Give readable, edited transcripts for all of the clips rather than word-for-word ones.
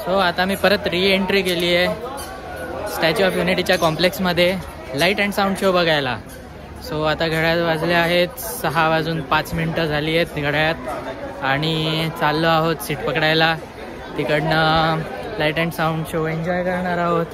सो आता मी परत एंट्री केली आहे स्टॅच्यू ऑफ युनिटीच्या कॉम्प्लेक्समध्ये लाईट अँड साऊंड शो बघायला. सो आता घड्याळ वाजले आहेत 6:05 झाली आहेत घड्याळात आणि चाललो आहोत सीट पकडायला. तिकडनं light and sound show enjoy करणार आहोत.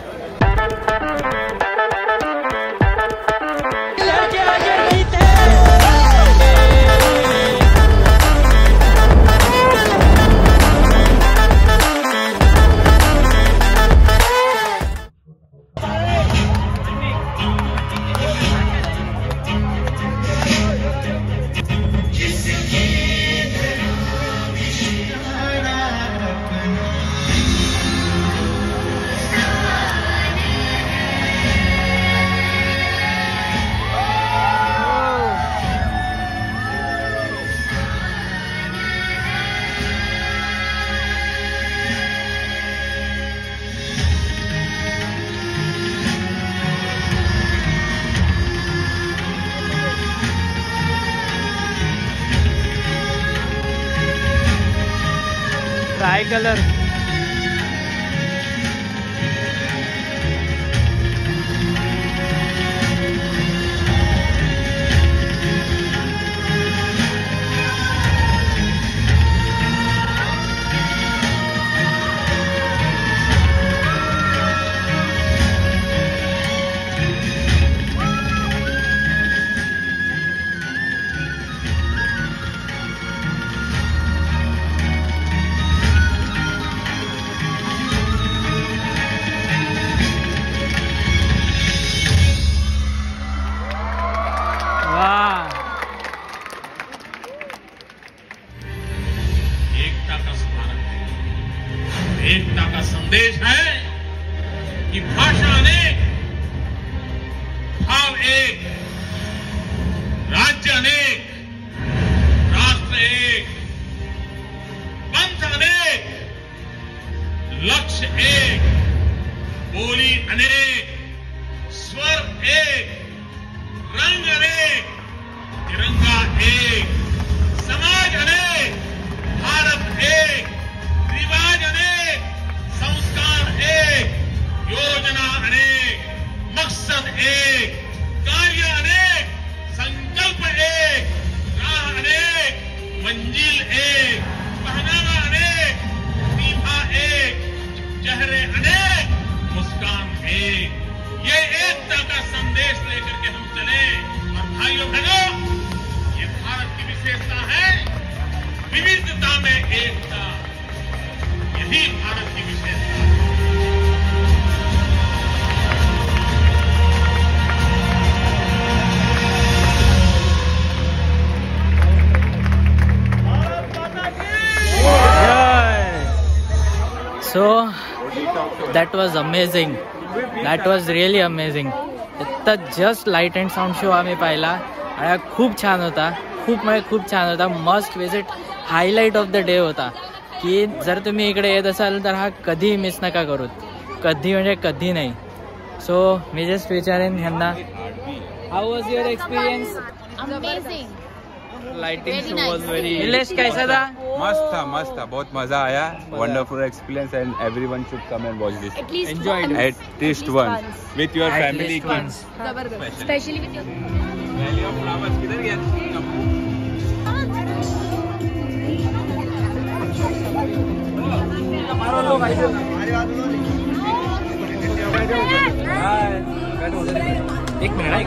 ट्राय कलर एकता का संदेश है कि भाषा अनेक, भाव एक, राज्य अनेक, राष्ट्र एक, पंथ अनेक, लक्ष्य एक, बोली अनेक, स्वर एक, रंग अनेक, तिरंगा एक, समाज अनेक, भारत एक, रिवाज अनेक, संस्कार एक, योजना अनेक, मकसद एक, कार्य अनेक, संकल्प एक, राह अनेक, मंजिल एक, पहनावा अनेक, सीमा एक, चेहरे अनेक, मुस्कान एक. ये एकता का संदेश लेकर के हम चले. और भाइयों बहनों, ये भारत की विशेषता है, विविधता में एकता. यही भारत की विशेषता है. So that was amazing. That was really amazing. आता just light and sound show आम्ही पाहिला आणि खूप छान होता. खूप छान होता. Must visit, highlight of the day होता. की जर तुम्ही इकडे येत असाल तर हा कधी मिस नका करू. कधी म्हणजे कधी नाही. सो मी जस्ट विचारेन ह्यांना, how was your experience? Amazing. Lighting show was very. Nilesh कैसा था? मस्त था, बहुत मजा आया. Wonderful experience and everyone should come and watch this. Enjoy it. At least once with your family, kids. जबरदस्त. Specially with Valley of Flowers किधर गया? एक मिनिट.